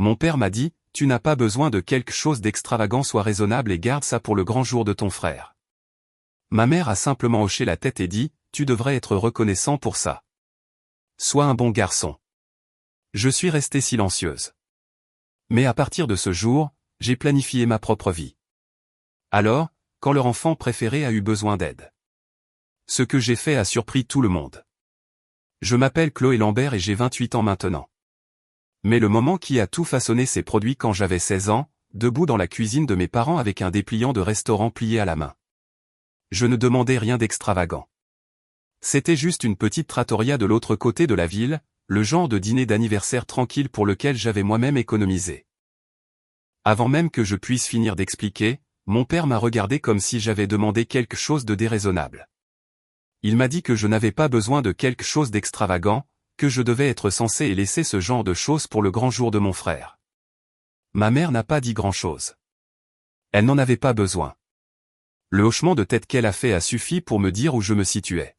Mon père m'a dit, tu n'as pas besoin de quelque chose d'extravagant, sois raisonnable et garde ça pour le grand jour de ton frère. Ma mère a simplement hoché la tête et dit, tu devrais être reconnaissant pour ça. Sois un bon garçon. Je suis restée silencieuse. Mais à partir de ce jour, j'ai planifié ma propre vie. Alors, quand leur enfant préféré a eu besoin d'aide. Ce que j'ai fait a surpris tout le monde. Je m'appelle Chloé Lambert et j'ai 28 ans maintenant. Mais le moment qui a tout façonné s'est produit quand j'avais 16 ans, debout dans la cuisine de mes parents avec un dépliant de restaurant plié à la main. Je ne demandais rien d'extravagant. C'était juste une petite trattoria de l'autre côté de la ville, le genre de dîner d'anniversaire tranquille pour lequel j'avais moi-même économisé. Avant même que je puisse finir d'expliquer, mon père m'a regardé comme si j'avais demandé quelque chose de déraisonnable. Il m'a dit que je n'avais pas besoin de quelque chose d'extravagant, que je devais être censé et laisser ce genre de choses pour le grand jour de mon frère. Ma mère n'a pas dit grand-chose. Elle n'en avait pas besoin. Le hochement de tête qu'elle a fait a suffi pour me dire où je me situais.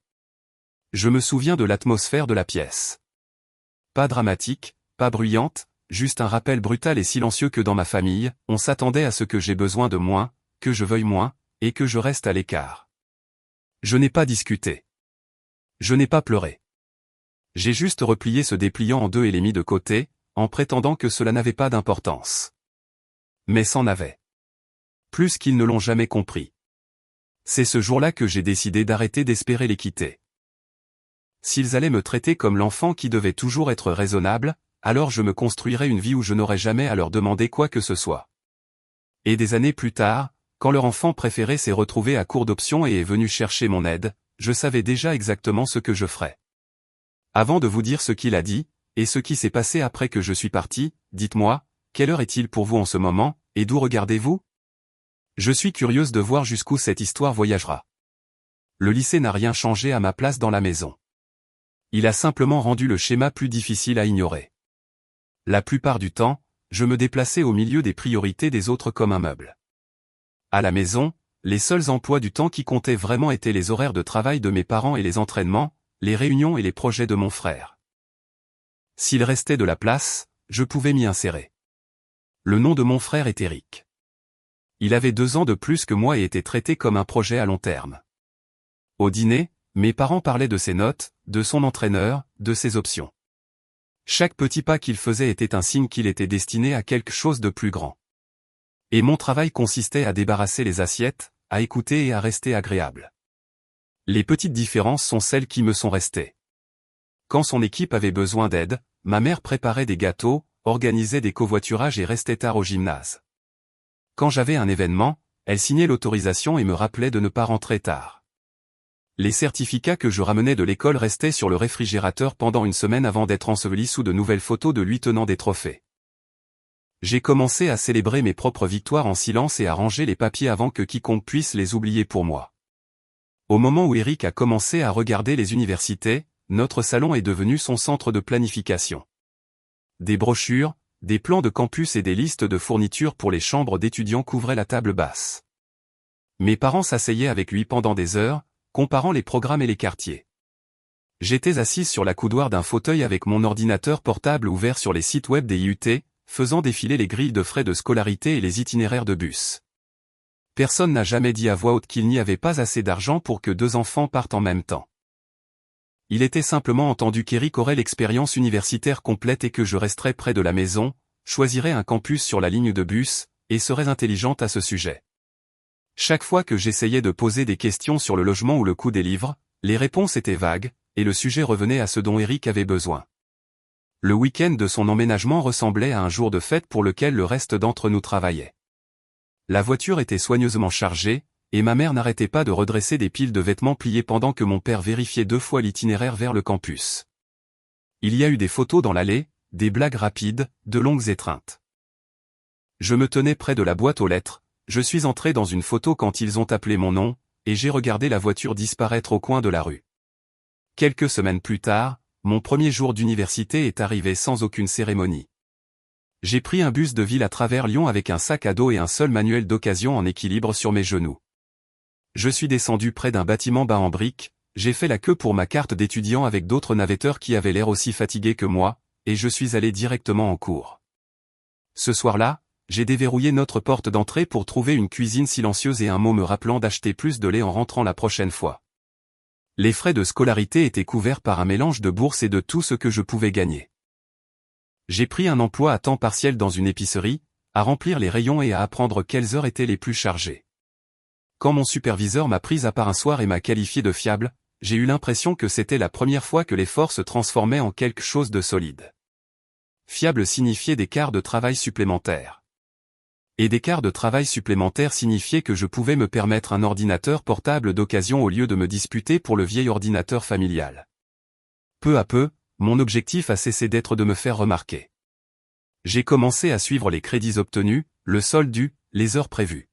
Je me souviens de l'atmosphère de la pièce. Pas dramatique, pas bruyante, juste un rappel brutal et silencieux que dans ma famille, on s'attendait à ce que j'ai besoin de moins, que je veuille moins, et que je reste à l'écart. Je n'ai pas discuté. Je n'ai pas pleuré. J'ai juste replié ce dépliant en deux et l'ai mis de côté, en prétendant que cela n'avait pas d'importance. Mais c'en avait. Plus qu'ils ne l'ont jamais compris. C'est ce jour-là que j'ai décidé d'arrêter d'espérer les quitter. S'ils allaient me traiter comme l'enfant qui devait toujours être raisonnable, alors je me construirais une vie où je n'aurais jamais à leur demander quoi que ce soit. Et des années plus tard, quand leur enfant préféré s'est retrouvé à court d'options et est venu chercher mon aide, je savais déjà exactement ce que je ferais. Avant de vous dire ce qu'il a dit, et ce qui s'est passé après que je suis parti, dites-moi, quelle heure est-il pour vous en ce moment, et d'où regardez-vous? Je suis curieuse de voir jusqu'où cette histoire voyagera. Le lycée n'a rien changé à ma place dans la maison. Il a simplement rendu le schéma plus difficile à ignorer. La plupart du temps, je me déplaçais au milieu des priorités des autres comme un meuble. À la maison, les seuls emplois du temps qui comptaient vraiment étaient les horaires de travail de mes parents et les entraînements, les réunions et les projets de mon frère. S'il restait de la place, je pouvais m'y insérer. Le nom de mon frère est Eric. Il avait 2 ans de plus que moi et était traité comme un projet à long terme. Au dîner, mes parents parlaient de ses notes, de son entraîneur, de ses options. Chaque petit pas qu'il faisait était un signe qu'il était destiné à quelque chose de plus grand. Et mon travail consistait à débarrasser les assiettes, à écouter et à rester agréable. Les petites différences sont celles qui me sont restées. Quand son équipe avait besoin d'aide, ma mère préparait des gâteaux, organisait des covoiturages et restait tard au gymnase. Quand j'avais un événement, elle signait l'autorisation et me rappelait de ne pas rentrer tard. Les certificats que je ramenais de l'école restaient sur le réfrigérateur pendant une semaine avant d'être ensevelis sous de nouvelles photos de lui tenant des trophées. J'ai commencé à célébrer mes propres victoires en silence et à ranger les papiers avant que quiconque puisse les oublier pour moi. Au moment où Eric a commencé à regarder les universités, notre salon est devenu son centre de planification. Des brochures, des plans de campus et des listes de fournitures pour les chambres d'étudiants couvraient la table basse. Mes parents s'asseyaient avec lui pendant des heures, comparant les programmes et les quartiers. J'étais assise sur la coudoir d'un fauteuil avec mon ordinateur portable ouvert sur les sites web des IUT, faisant défiler les grilles de frais de scolarité et les itinéraires de bus. Personne n'a jamais dit à voix haute qu'il n'y avait pas assez d'argent pour que 2 enfants partent en même temps. Il était simplement entendu qu'Eric aurait l'expérience universitaire complète et que je resterais près de la maison, choisirais un campus sur la ligne de bus, et serais intelligente à ce sujet. Chaque fois que j'essayais de poser des questions sur le logement ou le coût des livres, les réponses étaient vagues, et le sujet revenait à ce dont Eric avait besoin. Le week-end de son emménagement ressemblait à un jour de fête pour lequel le reste d'entre nous travaillait. La voiture était soigneusement chargée, et ma mère n'arrêtait pas de redresser des piles de vêtements pliés pendant que mon père vérifiait 2 fois l'itinéraire vers le campus. Il y a eu des photos dans l'allée, des blagues rapides, de longues étreintes. Je me tenais près de la boîte aux lettres, je suis entré dans une photo quand ils ont appelé mon nom, et j'ai regardé la voiture disparaître au coin de la rue. Quelques semaines plus tard, mon premier jour d'université est arrivé sans aucune cérémonie. J'ai pris un bus de ville à travers Lyon avec un sac à dos et un seul manuel d'occasion en équilibre sur mes genoux. Je suis descendu près d'un bâtiment bas en briques, j'ai fait la queue pour ma carte d'étudiant avec d'autres navetteurs qui avaient l'air aussi fatigués que moi, et je suis allé directement en cours. Ce soir-là, j'ai déverrouillé notre porte d'entrée pour trouver une cuisine silencieuse et un mot me rappelant d'acheter plus de lait en rentrant la prochaine fois. Les frais de scolarité étaient couverts par un mélange de bourse et de tout ce que je pouvais gagner. J'ai pris un emploi à temps partiel dans une épicerie, à remplir les rayons et à apprendre quelles heures étaient les plus chargées. Quand mon superviseur m'a prise à part un soir et m'a qualifié de fiable, j'ai eu l'impression que c'était la première fois que l'effort se transformait en quelque chose de solide. Fiable signifiait des quarts de travail supplémentaires. Et des quarts de travail supplémentaires signifiait que je pouvais me permettre un ordinateur portable d'occasion au lieu de me disputer pour le vieil ordinateur familial. Peu à peu, mon objectif a cessé d'être de me faire remarquer. J'ai commencé à suivre les crédits obtenus, le solde dû, les heures prévues.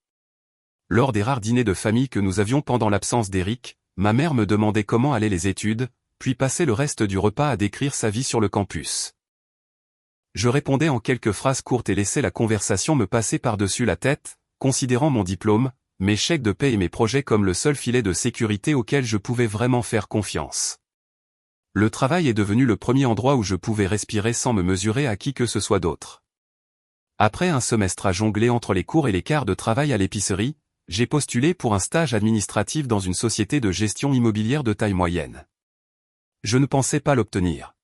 Lors des rares dîners de famille que nous avions pendant l'absence d'Eric, ma mère me demandait comment allaient les études, puis passait le reste du repas à décrire sa vie sur le campus. Je répondais en quelques phrases courtes et laissais la conversation me passer par-dessus la tête, considérant mon diplôme, mes chèques de paie et mes projets comme le seul filet de sécurité auquel je pouvais vraiment faire confiance. Le travail est devenu le premier endroit où je pouvais respirer sans me mesurer à qui que ce soit d'autre. Après un semestre à jongler entre les cours et les quarts de travail à l'épicerie, j'ai postulé pour un stage administratif dans une société de gestion immobilière de taille moyenne. Je ne pensais pas l'obtenir.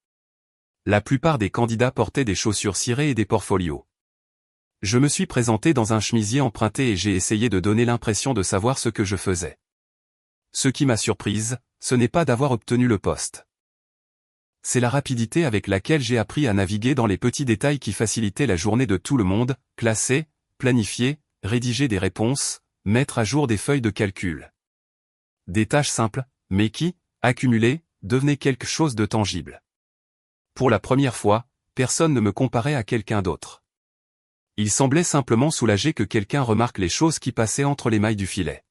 La plupart des candidats portaient des chaussures cirées et des portfolios. Je me suis présenté dans un chemisier emprunté et j'ai essayé de donner l'impression de savoir ce que je faisais. Ce qui m'a surprise, ce n'est pas d'avoir obtenu le poste. C'est la rapidité avec laquelle j'ai appris à naviguer dans les petits détails qui facilitaient la journée de tout le monde, classer, planifier, rédiger des réponses, mettre à jour des feuilles de calcul. Des tâches simples, mais qui, accumulées, devenaient quelque chose de tangible. Pour la première fois, personne ne me comparait à quelqu'un d'autre. Il semblait simplement soulagé que quelqu'un remarque les choses qui passaient entre les mailles du filet.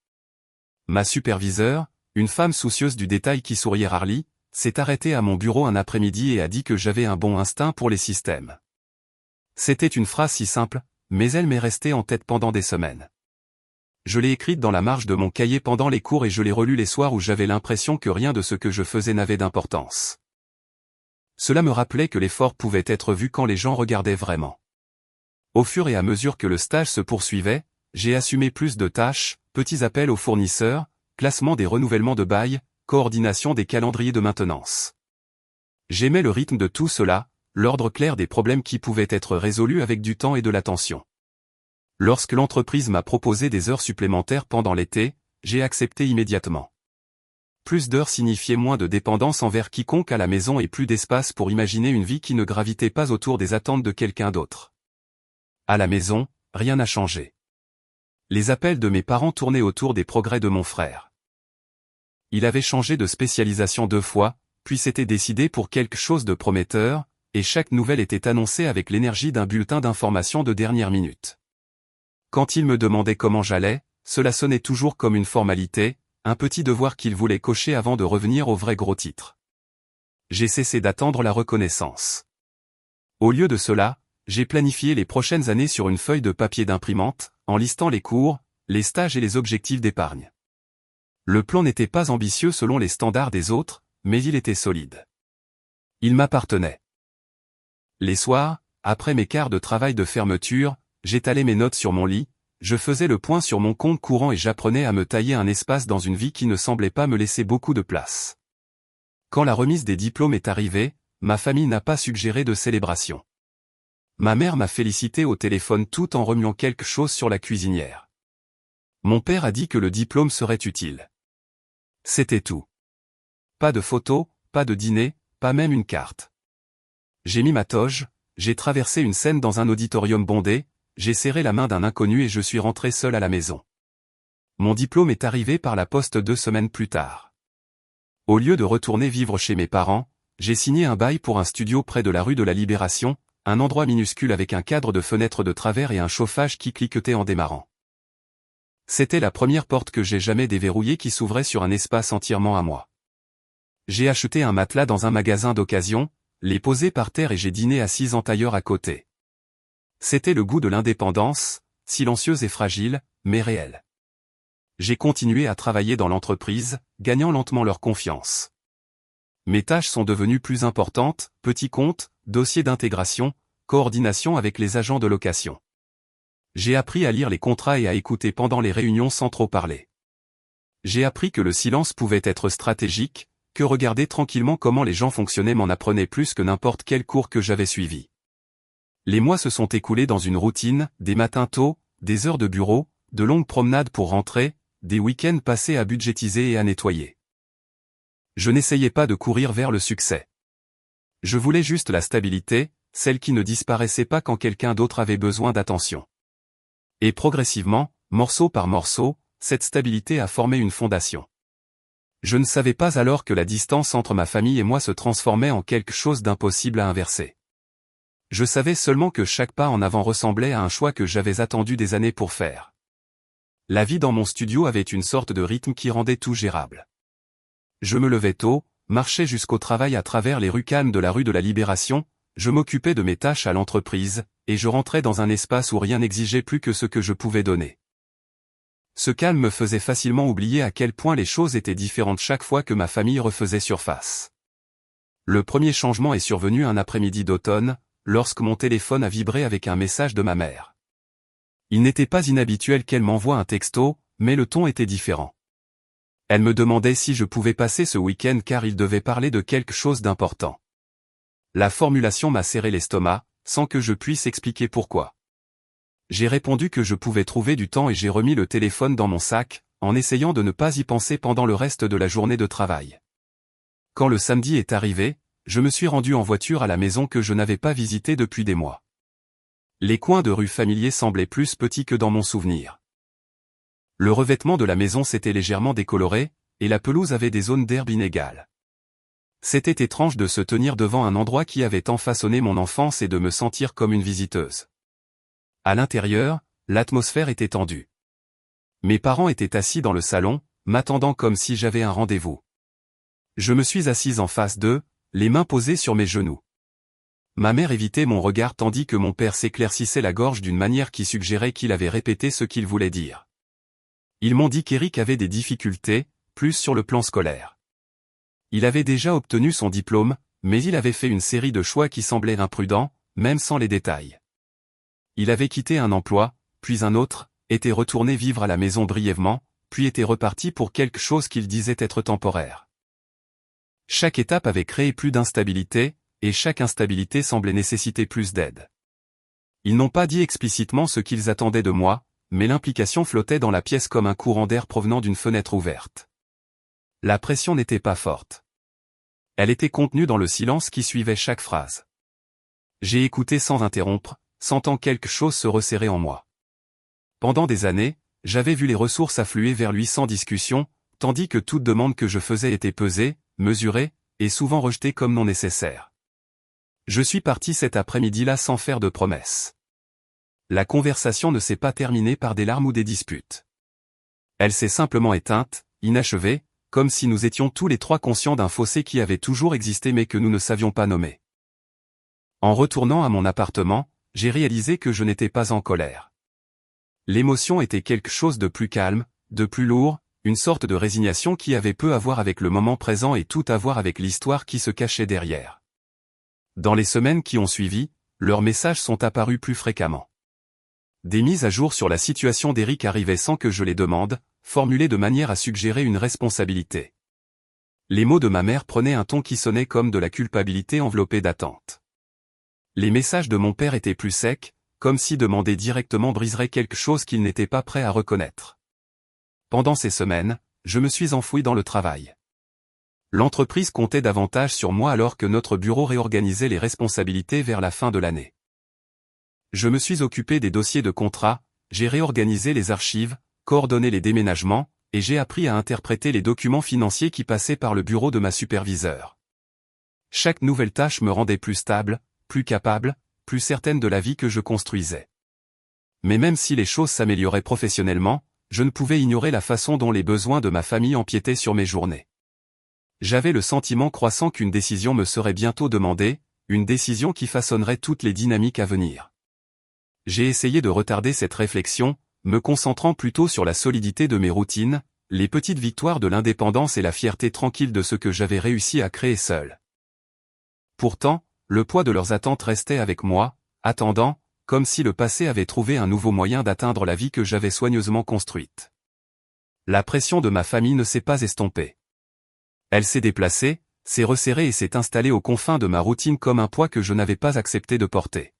Ma superviseure, une femme soucieuse du détail qui souriait rarement, s'est arrêtée à mon bureau un après-midi et a dit que j'avais un bon instinct pour les systèmes. C'était une phrase si simple, mais elle m'est restée en tête pendant des semaines. Je l'ai écrite dans la marge de mon cahier pendant les cours et je l'ai relue les soirs où j'avais l'impression que rien de ce que je faisais n'avait d'importance. Cela me rappelait que l'effort pouvait être vu quand les gens regardaient vraiment. Au fur et à mesure que le stage se poursuivait, j'ai assumé plus de tâches, petits appels aux fournisseurs, classement des renouvellements de bail, coordination des calendriers de maintenance. J'aimais le rythme de tout cela, l'ordre clair des problèmes qui pouvaient être résolus avec du temps et de l'attention. Lorsque l'entreprise m'a proposé des heures supplémentaires pendant l'été, j'ai accepté immédiatement. Plus d'heures signifiait moins de dépendance envers quiconque à la maison et plus d'espace pour imaginer une vie qui ne gravitait pas autour des attentes de quelqu'un d'autre. À la maison, rien n'a changé. Les appels de mes parents tournaient autour des progrès de mon frère. Il avait changé de spécialisation 2 fois, puis s'était décidé pour quelque chose de prometteur, et chaque nouvelle était annoncée avec l'énergie d'un bulletin d'information de dernière minute. Quand il me demandait comment j'allais, cela sonnait toujours comme une formalité, un petit devoir qu'il voulait cocher avant de revenir au vrai gros titre. J'ai cessé d'attendre la reconnaissance. Au lieu de cela, j'ai planifié les prochaines années sur une feuille de papier d'imprimante, en listant les cours, les stages et les objectifs d'épargne. Le plan n'était pas ambitieux selon les standards des autres, mais il était solide. Il m'appartenait. Les soirs, après mes quarts de travail de fermeture, j'étalais mes notes sur mon lit, je faisais le point sur mon compte courant et j'apprenais à me tailler un espace dans une vie qui ne semblait pas me laisser beaucoup de place. Quand la remise des diplômes est arrivée, ma famille n'a pas suggéré de célébration. Ma mère m'a félicité au téléphone tout en remuant quelque chose sur la cuisinière. Mon père a dit que le diplôme serait utile. C'était tout. Pas de photos, pas de dîner, pas même une carte. J'ai mis ma toge, j'ai traversé une scène dans un auditorium bondé, j'ai serré la main d'un inconnu et je suis rentré seul à la maison. Mon diplôme est arrivé par la poste 2 semaines plus tard. Au lieu de retourner vivre chez mes parents, j'ai signé un bail pour un studio près de la rue de la Libération, un endroit minuscule avec un cadre de fenêtre de travers et un chauffage qui cliquetait en démarrant. C'était la première porte que j'ai jamais déverrouillée qui s'ouvrait sur un espace entièrement à moi. J'ai acheté un matelas dans un magasin d'occasion, l'ai posé par terre et j'ai dîné assis en tailleur à côté. C'était le goût de l'indépendance, silencieuse et fragile, mais réelle. J'ai continué à travailler dans l'entreprise, gagnant lentement leur confiance. Mes tâches sont devenues plus importantes, petits comptes, dossiers d'intégration, coordination avec les agents de location. J'ai appris à lire les contrats et à écouter pendant les réunions sans trop parler. J'ai appris que le silence pouvait être stratégique, que regarder tranquillement comment les gens fonctionnaient m'en apprenait plus que n'importe quel cours que j'avais suivi. Les mois se sont écoulés dans une routine, des matins tôt, des heures de bureau, de longues promenades pour rentrer, des week-ends passés à budgétiser et à nettoyer. Je n'essayais pas de courir vers le succès. Je voulais juste la stabilité, celle qui ne disparaissait pas quand quelqu'un d'autre avait besoin d'attention. Et progressivement, morceau par morceau, cette stabilité a formé une fondation. Je ne savais pas alors que la distance entre ma famille et moi se transformait en quelque chose d'impossible à inverser. Je savais seulement que chaque pas en avant ressemblait à un choix que j'avais attendu des années pour faire. La vie dans mon studio avait une sorte de rythme qui rendait tout gérable. Je me levais tôt, marchais jusqu'au travail à travers les rues calmes de la rue de la Libération, je m'occupais de mes tâches à l'entreprise, et je rentrais dans un espace où rien n'exigeait plus que ce que je pouvais donner. Ce calme me faisait facilement oublier à quel point les choses étaient différentes chaque fois que ma famille refaisait surface. Le premier changement est survenu un après-midi d'automne, lorsque mon téléphone a vibré avec un message de ma mère. Il n'était pas inhabituel qu'elle m'envoie un texto, mais le ton était différent. Elle me demandait si je pouvais passer ce week-end car il devait parler de quelque chose d'important. La formulation m'a serré l'estomac, sans que je puisse expliquer pourquoi. J'ai répondu que je pouvais trouver du temps et j'ai remis le téléphone dans mon sac, en essayant de ne pas y penser pendant le reste de la journée de travail. Quand le samedi est arrivé, je me suis rendu en voiture à la maison que je n'avais pas visitée depuis des mois. Les coins de rue familiers semblaient plus petits que dans mon souvenir. Le revêtement de la maison s'était légèrement décoloré, et la pelouse avait des zones d'herbe inégales. C'était étrange de se tenir devant un endroit qui avait tant façonné mon enfance et de me sentir comme une visiteuse. À l'intérieur, l'atmosphère était tendue. Mes parents étaient assis dans le salon, m'attendant comme si j'avais un rendez-vous. Je me suis assise en face d'eux, les mains posées sur mes genoux. Ma mère évitait mon regard tandis que mon père s'éclaircissait la gorge d'une manière qui suggérait qu'il avait répété ce qu'il voulait dire. Ils m'ont dit qu'Éric avait des difficultés, plus sur le plan scolaire. Il avait déjà obtenu son diplôme, mais il avait fait une série de choix qui semblaient imprudents, même sans les détails. Il avait quitté un emploi, puis un autre, était retourné vivre à la maison brièvement, puis était reparti pour quelque chose qu'il disait être temporaire. Chaque étape avait créé plus d'instabilité, et chaque instabilité semblait nécessiter plus d'aide. Ils n'ont pas dit explicitement ce qu'ils attendaient de moi, mais l'implication flottait dans la pièce comme un courant d'air provenant d'une fenêtre ouverte. La pression n'était pas forte. Elle était contenue dans le silence qui suivait chaque phrase. J'ai écouté sans interrompre, sentant quelque chose se resserrer en moi. Pendant des années, j'avais vu les ressources affluer vers lui sans discussion, tandis que toute demande que je faisais était pesée, mesurée, et souvent rejetée comme non nécessaire. Je suis parti cet après-midi-là sans faire de promesses. La conversation ne s'est pas terminée par des larmes ou des disputes. Elle s'est simplement éteinte, inachevée, comme si nous étions tous les trois conscients d'un fossé qui avait toujours existé mais que nous ne savions pas nommer. En retournant à mon appartement, j'ai réalisé que je n'étais pas en colère. L'émotion était quelque chose de plus calme, de plus lourd, une sorte de résignation qui avait peu à voir avec le moment présent et tout à voir avec l'histoire qui se cachait derrière. Dans les semaines qui ont suivi, leurs messages sont apparus plus fréquemment. Des mises à jour sur la situation d'Éric arrivaient sans que je les demande, formulées de manière à suggérer une responsabilité. Les mots de ma mère prenaient un ton qui sonnait comme de la culpabilité enveloppée d'attente. Les messages de mon père étaient plus secs, comme si demander directement briserait quelque chose qu'il n'était pas prêt à reconnaître. Pendant ces semaines, je me suis enfoui dans le travail. L'entreprise comptait davantage sur moi alors que notre bureau réorganisait les responsabilités vers la fin de l'année. Je me suis occupé des dossiers de contrat, j'ai réorganisé les archives, coordonné les déménagements, et j'ai appris à interpréter les documents financiers qui passaient par le bureau de ma superviseure. Chaque nouvelle tâche me rendait plus stable, plus capable, plus certaine de la vie que je construisais. Mais même si les choses s'amélioraient professionnellement, je ne pouvais ignorer la façon dont les besoins de ma famille empiétaient sur mes journées. J'avais le sentiment croissant qu'une décision me serait bientôt demandée, une décision qui façonnerait toutes les dynamiques à venir. J'ai essayé de retarder cette réflexion, me concentrant plutôt sur la solidité de mes routines, les petites victoires de l'indépendance et la fierté tranquille de ce que j'avais réussi à créer seul. Pourtant, le poids de leurs attentes restait avec moi, attendant, comme si le passé avait trouvé un nouveau moyen d'atteindre la vie que j'avais soigneusement construite. La pression de ma famille ne s'est pas estompée. Elle s'est déplacée, s'est resserrée et s'est installée aux confins de ma routine comme un poids que je n'avais pas accepté de porter.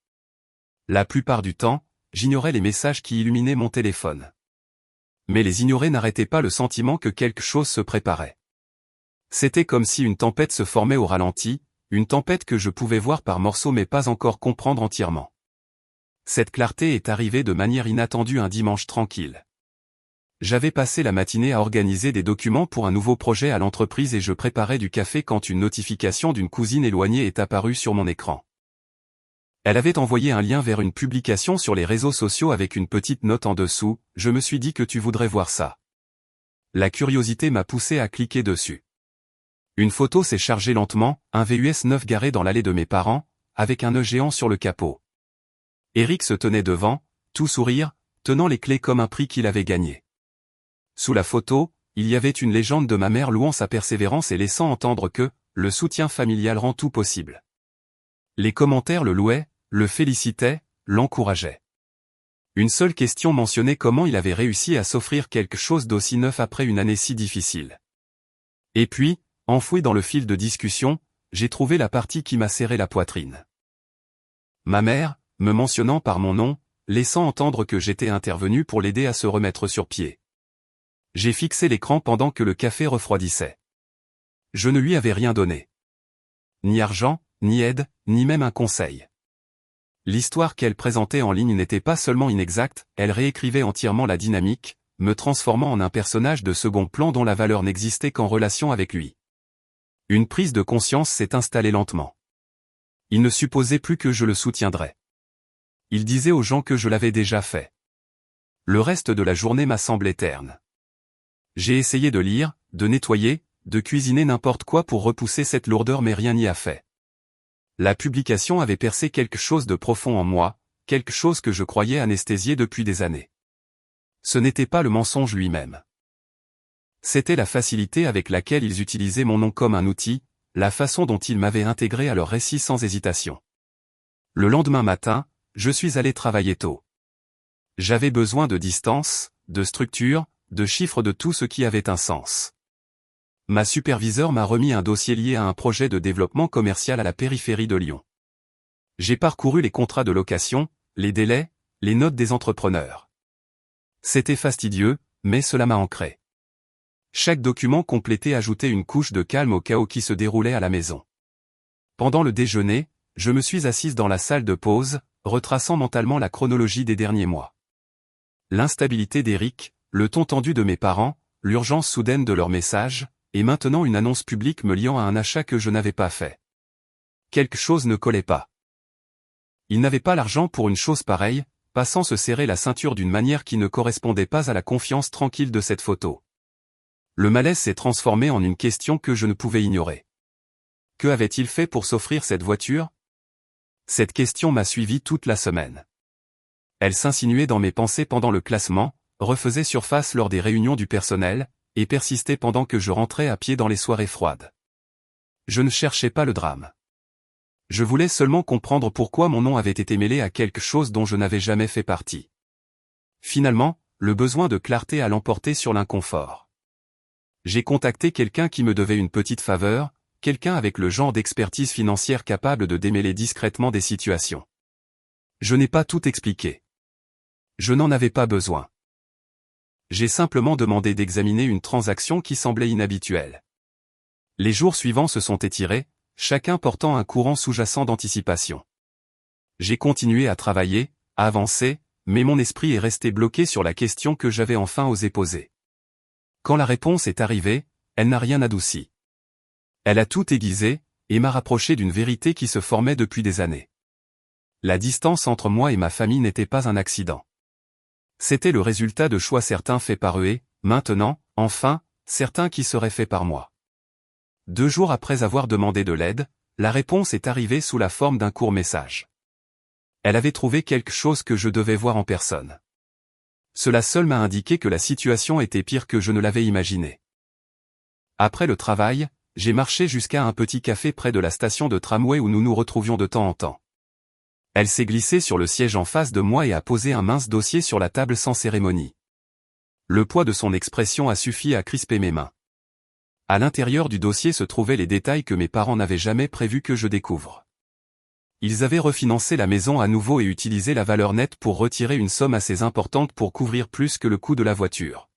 La plupart du temps, j'ignorais les messages qui illuminaient mon téléphone. Mais les ignorer n'arrêtait pas le sentiment que quelque chose se préparait. C'était comme si une tempête se formait au ralenti, une tempête que je pouvais voir par morceaux mais pas encore comprendre entièrement. Cette clarté est arrivée de manière inattendue un dimanche tranquille. J'avais passé la matinée à organiser des documents pour un nouveau projet à l'entreprise et je préparais du café quand une notification d'une cousine éloignée est apparue sur mon écran. Elle avait envoyé un lien vers une publication sur les réseaux sociaux avec une petite note en dessous, « Je me suis dit que tu voudrais voir ça. » La curiosité m'a poussé à cliquer dessus. Une photo s'est chargée lentement, un VUS 9 garé dans l'allée de mes parents, avec un nœud géant sur le capot. Eric se tenait devant, tout sourire, tenant les clés comme un prix qu'il avait gagné. Sous la photo, il y avait une légende de ma mère louant sa persévérance et laissant entendre que, le soutien familial rend tout possible. Les commentaires le louaient, le félicitaient, l'encourageaient. Une seule question mentionnait comment il avait réussi à s'offrir quelque chose d'aussi neuf après une année si difficile. Et puis, enfoui dans le fil de discussion, j'ai trouvé la partie qui m'a serré la poitrine. Ma mère, me mentionnant par mon nom, laissant entendre que j'étais intervenu pour l'aider à se remettre sur pied. J'ai fixé l'écran pendant que le café refroidissait. Je ne lui avais rien donné. Ni argent, ni aide, ni même un conseil. L'histoire qu'elle présentait en ligne n'était pas seulement inexacte, elle réécrivait entièrement la dynamique, me transformant en un personnage de second plan dont la valeur n'existait qu'en relation avec lui. Une prise de conscience s'est installée lentement. Il ne supposait plus que je le soutiendrais. Il disait aux gens que je l'avais déjà fait. Le reste de la journée m'a semblé terne. J'ai essayé de lire, de nettoyer, de cuisiner n'importe quoi pour repousser cette lourdeur mais rien n'y a fait. La publication avait percé quelque chose de profond en moi, quelque chose que je croyais anesthésié depuis des années. Ce n'était pas le mensonge lui-même. C'était la facilité avec laquelle ils utilisaient mon nom comme un outil, la façon dont ils m'avaient intégré à leur récit sans hésitation. Le lendemain matin, je suis allé travailler tôt. J'avais besoin de distance, de structure, de chiffres de tout ce qui avait un sens. Ma superviseure m'a remis un dossier lié à un projet de développement commercial à la périphérie de Lyon. J'ai parcouru les contrats de location, les délais, les notes des entrepreneurs. C'était fastidieux, mais cela m'a ancré. Chaque document complété ajoutait une couche de calme au chaos qui se déroulait à la maison. Pendant le déjeuner, je me suis assise dans la salle de pause, retraçant mentalement la chronologie des derniers mois. L'instabilité d'Eric, le ton tendu de mes parents, l'urgence soudaine de leurs messages, et maintenant une annonce publique me liant à un achat que je n'avais pas fait. Quelque chose ne collait pas. Il n'avait pas l'argent pour une chose pareille, pas sans se serrer la ceinture d'une manière qui ne correspondait pas à la confiance tranquille de cette photo. Le malaise s'est transformé en une question que je ne pouvais ignorer. Que avait-il fait pour s'offrir cette voiture? Cette question m'a suivi toute la semaine. Elle s'insinuait dans mes pensées pendant le classement, refaisait surface lors des réunions du personnel, et persistait pendant que je rentrais à pied dans les soirées froides. Je ne cherchais pas le drame. Je voulais seulement comprendre pourquoi mon nom avait été mêlé à quelque chose dont je n'avais jamais fait partie. Finalement, le besoin de clarté a l'emporté sur l'inconfort. J'ai contacté quelqu'un qui me devait une petite faveur, quelqu'un avec le genre d'expertise financière capable de démêler discrètement des situations. Je n'ai pas tout expliqué. Je n'en avais pas besoin. J'ai simplement demandé d'examiner une transaction qui semblait inhabituelle. Les jours suivants se sont étirés, chacun portant un courant sous-jacent d'anticipation. J'ai continué à travailler, à avancer, mais mon esprit est resté bloqué sur la question que j'avais enfin osé poser. Quand la réponse est arrivée, elle n'a rien adouci. Elle a tout aiguisé, et m'a rapproché d'une vérité qui se formait depuis des années. La distance entre moi et ma famille n'était pas un accident. C'était le résultat de choix certains faits par eux et, maintenant, enfin, certains qui seraient faits par moi. 2 jours après avoir demandé de l'aide, la réponse est arrivée sous la forme d'un court message. Elle avait trouvé quelque chose que je devais voir en personne. Cela seul m'a indiqué que la situation était pire que je ne l'avais imaginé. Après le travail, j'ai marché jusqu'à un petit café près de la station de tramway où nous nous retrouvions de temps en temps. Elle s'est glissée sur le siège en face de moi et a posé un mince dossier sur la table sans cérémonie. Le poids de son expression a suffi à crisper mes mains. À l'intérieur du dossier se trouvaient les détails que mes parents n'avaient jamais prévu que je découvre. Ils avaient refinancé la maison à nouveau et utilisé la valeur nette pour retirer une somme assez importante pour couvrir plus que le coût de la voiture.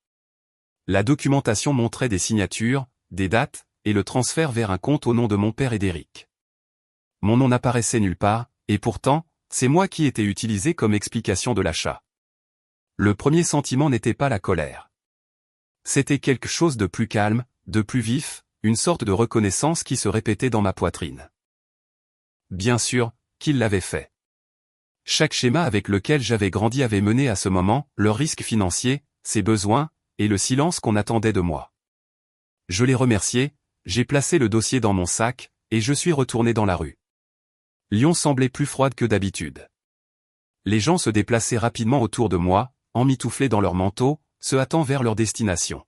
La documentation montrait des signatures, des dates, et le transfert vers un compte au nom de mon père et d'Éric. Mon nom n'apparaissait nulle part, et pourtant, c'est moi qui étais utilisé comme explication de l'achat. Le premier sentiment n'était pas la colère. C'était quelque chose de plus calme, de plus vif, une sorte de reconnaissance qui se répétait dans ma poitrine. Bien sûr, qu'il l'avait fait. Chaque schéma avec lequel j'avais grandi avait mené à ce moment, leur risque financier, ses besoins, et le silence qu'on attendait de moi. Je l'ai remercié, j'ai placé le dossier dans mon sac, et je suis retourné dans la rue. Lyon semblait plus froide que d'habitude. Les gens se déplaçaient rapidement autour de moi, emmitouflés dans leurs manteaux, se hâtant vers leur destination.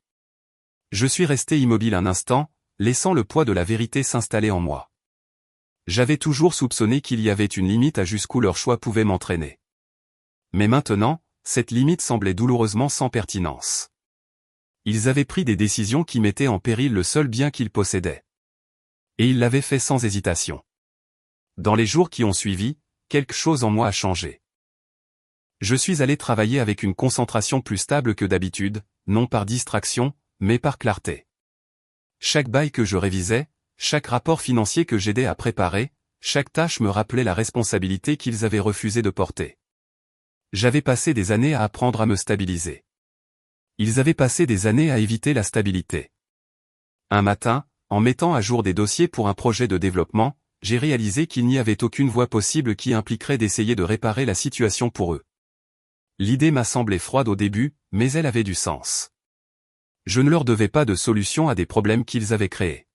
Je suis resté immobile un instant, laissant le poids de la vérité s'installer en moi. J'avais toujours soupçonné qu'il y avait une limite à jusqu'où leur choix pouvait m'entraîner. Mais maintenant, cette limite semblait douloureusement sans pertinence. Ils avaient pris des décisions qui mettaient en péril le seul bien qu'ils possédaient. Et ils l'avaient fait sans hésitation. Dans les jours qui ont suivi, quelque chose en moi a changé. Je suis allé travailler avec une concentration plus stable que d'habitude, non par distraction, mais par clarté. Chaque bail que je révisais, chaque rapport financier que j'aidais à préparer, chaque tâche me rappelait la responsabilité qu'ils avaient refusé de porter. J'avais passé des années à apprendre à me stabiliser. Ils avaient passé des années à éviter la stabilité. Un matin, en mettant à jour des dossiers pour un projet de développement, j'ai réalisé qu'il n'y avait aucune voie possible qui impliquerait d'essayer de réparer la situation pour eux. L'idée m'a semblé froide au début, mais elle avait du sens. Je ne leur devais pas de solution à des problèmes qu'ils avaient créés.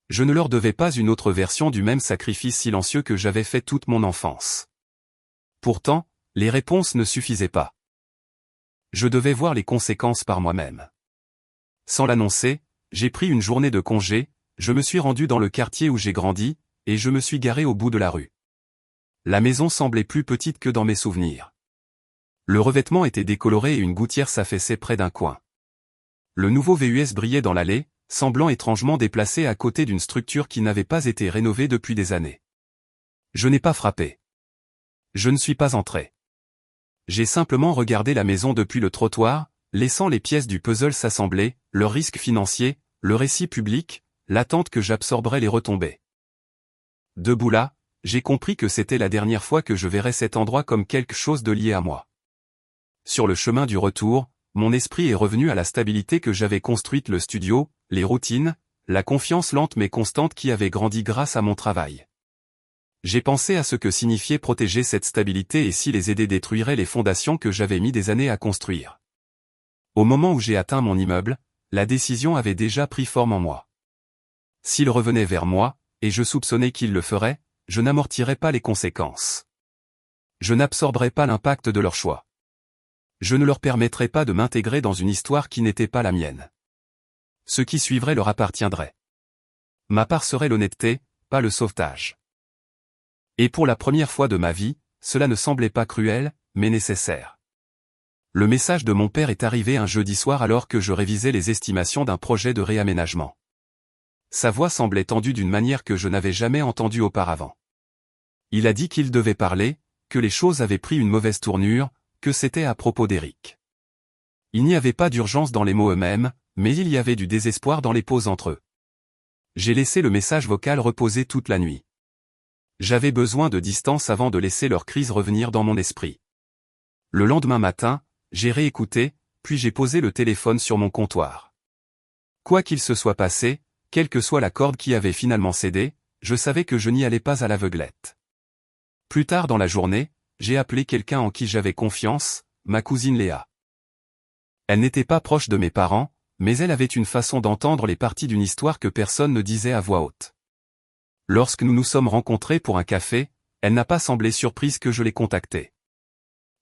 Je ne leur devais pas une autre version du même sacrifice silencieux que j'avais fait toute mon enfance. Pourtant, les réponses ne suffisaient pas. Je devais voir les conséquences par moi-même. Sans l'annoncer, j'ai pris une journée de congé, je me suis rendu dans le quartier où j'ai grandi, et je me suis garé au bout de la rue. La maison semblait plus petite que dans mes souvenirs. Le revêtement était décoloré et une gouttière s'affaissait près d'un coin. Le nouveau VUS brillait dans l'allée, semblant étrangement déplacé à côté d'une structure qui n'avait pas été rénovée depuis des années. Je n'ai pas frappé. Je ne suis pas entré. J'ai simplement regardé la maison depuis le trottoir, laissant les pièces du puzzle s'assembler, leur risque financier, le récit public, l'attente que j'absorberais les retombées. Debout là, j'ai compris que c'était la dernière fois que je verrais cet endroit comme quelque chose de lié à moi. Sur le chemin du retour, mon esprit est revenu à la stabilité que j'avais construite, le studio, les routines, la confiance lente mais constante qui avait grandi grâce à mon travail. J'ai pensé à ce que signifiait protéger cette stabilité et si les aider détruiraient les fondations que j'avais mis des années à construire. Au moment où j'ai atteint mon immeuble, la décision avait déjà pris forme en moi. S'ils revenaient vers moi, et je soupçonnais qu'ils le feraient, je n'amortirais pas les conséquences. Je n'absorberais pas l'impact de leur choix. Je ne leur permettrais pas de m'intégrer dans une histoire qui n'était pas la mienne. Ce qui suivrait leur appartiendrait. Ma part serait l'honnêteté, pas le sauvetage. Et pour la première fois de ma vie, cela ne semblait pas cruel, mais nécessaire. Le message de mon père est arrivé un jeudi soir alors que je révisais les estimations d'un projet de réaménagement. Sa voix semblait tendue d'une manière que je n'avais jamais entendue auparavant. Il a dit qu'il devait parler, que les choses avaient pris une mauvaise tournure, que c'était à propos d'Éric. Il n'y avait pas d'urgence dans les mots eux-mêmes, mais il y avait du désespoir dans les pauses entre eux. J'ai laissé le message vocal reposer toute la nuit. J'avais besoin de distance avant de laisser leur crise revenir dans mon esprit. Le lendemain matin, j'ai réécouté, puis j'ai posé le téléphone sur mon comptoir. Quoi qu'il se soit passé, quelle que soit la corde qui avait finalement cédé, je savais que je n'y allais pas à l'aveuglette. Plus tard dans la journée, j'ai appelé quelqu'un en qui j'avais confiance, ma cousine Léa. Elle n'était pas proche de mes parents, mais elle avait une façon d'entendre les parties d'une histoire que personne ne disait à voix haute. Lorsque nous nous sommes rencontrés pour un café, elle n'a pas semblé surprise que je l'ai contactée.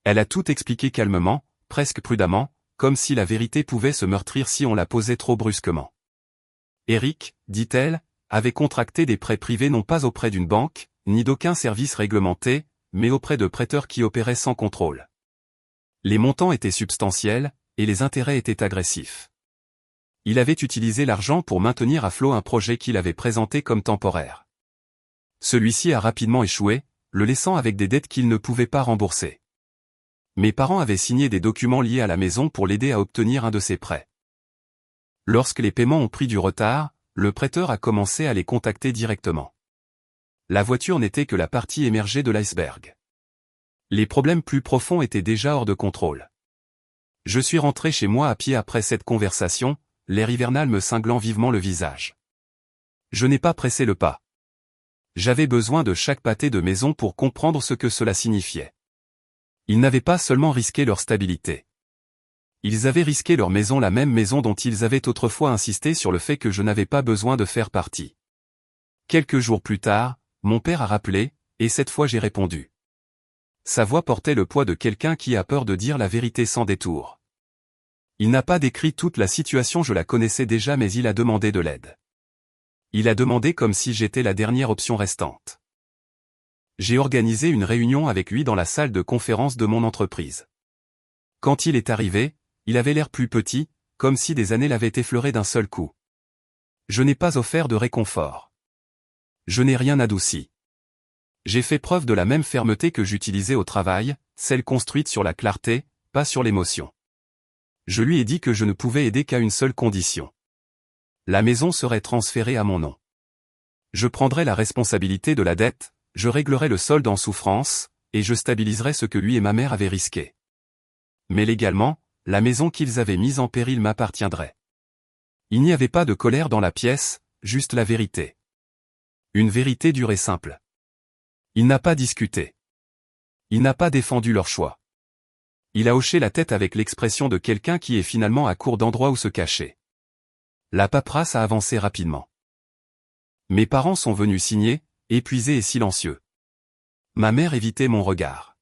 Elle a tout expliqué calmement, presque prudemment, comme si la vérité pouvait se meurtrir si on la posait trop brusquement. Éric, dit-elle, avait contracté des prêts privés non pas auprès d'une banque, ni d'aucun service réglementé, mais auprès de prêteurs qui opéraient sans contrôle. Les montants étaient substantiels, et les intérêts étaient agressifs. Il avait utilisé l'argent pour maintenir à flot un projet qu'il avait présenté comme temporaire. Celui-ci a rapidement échoué, le laissant avec des dettes qu'il ne pouvait pas rembourser. Mes parents avaient signé des documents liés à la maison pour l'aider à obtenir un de ses prêts. Lorsque les paiements ont pris du retard, le prêteur a commencé à les contacter directement. La voiture n'était que la partie émergée de l'iceberg. Les problèmes plus profonds étaient déjà hors de contrôle. Je suis rentré chez moi à pied après cette conversation, l'air hivernal me cinglant vivement le visage. Je n'ai pas pressé le pas. J'avais besoin de chaque pâté de maison pour comprendre ce que cela signifiait. Ils n'avaient pas seulement risqué leur stabilité. Ils avaient risqué leur maison, la même maison dont ils avaient autrefois insisté sur le fait que je n'avais pas besoin de faire partie. Quelques jours plus tard, mon père a rappelé, et cette fois j'ai répondu. Sa voix portait le poids de quelqu'un qui a peur de dire la vérité sans détour. Il n'a pas décrit toute la situation, je la connaissais déjà, mais il a demandé de l'aide. Il a demandé comme si j'étais la dernière option restante. J'ai organisé une réunion avec lui dans la salle de conférence de mon entreprise. Quand il est arrivé, il avait l'air plus petit, comme si des années l'avaient effleuré d'un seul coup. Je n'ai pas offert de réconfort. Je n'ai rien adouci. J'ai fait preuve de la même fermeté que j'utilisais au travail, celle construite sur la clarté, pas sur l'émotion. Je lui ai dit que je ne pouvais aider qu'à une seule condition. La maison serait transférée à mon nom. Je prendrais la responsabilité de la dette, je réglerais le solde en souffrance, et je stabiliserais ce que lui et ma mère avaient risqué. Mais légalement, la maison qu'ils avaient mise en péril m'appartiendrait. Il n'y avait pas de colère dans la pièce, juste la vérité. Une vérité dure et simple. Il n'a pas discuté. Il n'a pas défendu leur choix. Il a hoché la tête avec l'expression de quelqu'un qui est finalement à court d'endroits où se cacher. La paperasse a avancé rapidement. Mes parents sont venus signer, épuisés et silencieux. Ma mère évitait mon regard.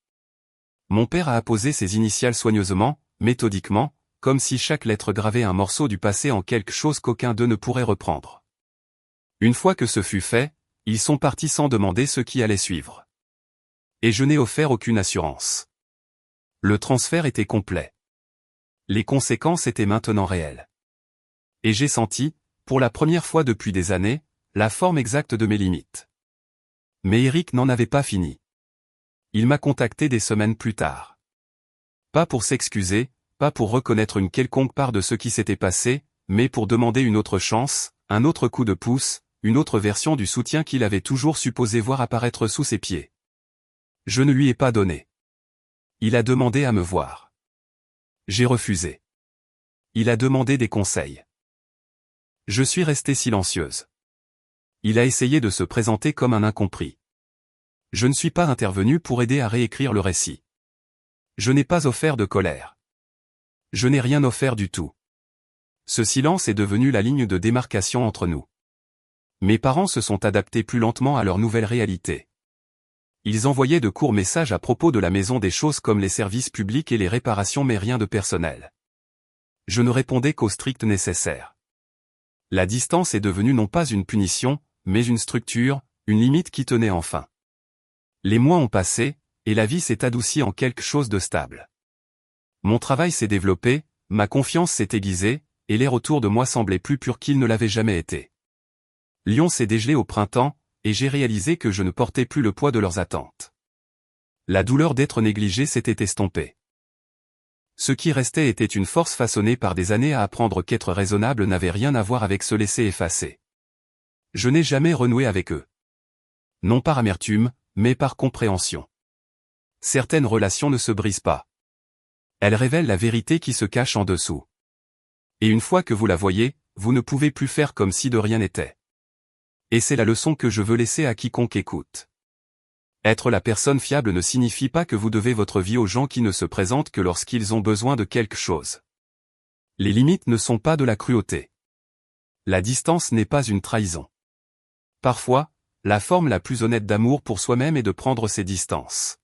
Mon père a apposé ses initiales soigneusement, méthodiquement, comme si chaque lettre gravait un morceau du passé en quelque chose qu'aucun d'eux ne pourrait reprendre. Une fois que ce fut fait, ils sont partis sans demander ce qui allait suivre. Et je n'ai offert aucune assurance. Le transfert était complet. Les conséquences étaient maintenant réelles. Et j'ai senti, pour la première fois depuis des années, la forme exacte de mes limites. Mais Eric n'en avait pas fini. Il m'a contacté des semaines plus tard. Pas pour s'excuser, pas pour reconnaître une quelconque part de ce qui s'était passé, mais pour demander une autre chance, un autre coup de pouce, une autre version du soutien qu'il avait toujours supposé voir apparaître sous ses pieds. Je ne lui ai pas donné. Il a demandé à me voir. J'ai refusé. Il a demandé des conseils. Je suis restée silencieuse. Il a essayé de se présenter comme un incompris. Je ne suis pas intervenu pour aider à réécrire le récit. Je n'ai pas offert de colère. Je n'ai rien offert du tout. Ce silence est devenu la ligne de démarcation entre nous. Mes parents se sont adaptés plus lentement à leur nouvelle réalité. Ils envoyaient de courts messages à propos de la maison, des choses comme les services publics et les réparations, mais rien de personnel. Je ne répondais qu'au strict nécessaire. La distance est devenue non pas une punition, mais une structure, une limite qui tenait enfin. Les mois ont passé, et la vie s'est adoucie en quelque chose de stable. Mon travail s'est développé, ma confiance s'est aiguisée, et l'air autour de moi semblait plus pur qu'il ne l'avait jamais été. Lyon s'est dégelé au printemps, et j'ai réalisé que je ne portais plus le poids de leurs attentes. La douleur d'être négligé s'était estompée. Ce qui restait était une force façonnée par des années à apprendre qu'être raisonnable n'avait rien à voir avec se laisser effacer. Je n'ai jamais renoué avec eux. Non par amertume, mais par compréhension. Certaines relations ne se brisent pas. Elles révèlent la vérité qui se cache en dessous. Et une fois que vous la voyez, vous ne pouvez plus faire comme si de rien n'était. Et c'est la leçon que je veux laisser à quiconque écoute. Être la personne fiable ne signifie pas que vous devez votre vie aux gens qui ne se présentent que lorsqu'ils ont besoin de quelque chose. Les limites ne sont pas de la cruauté. La distance n'est pas une trahison. Parfois, la forme la plus honnête d'amour pour soi-même est de prendre ses distances.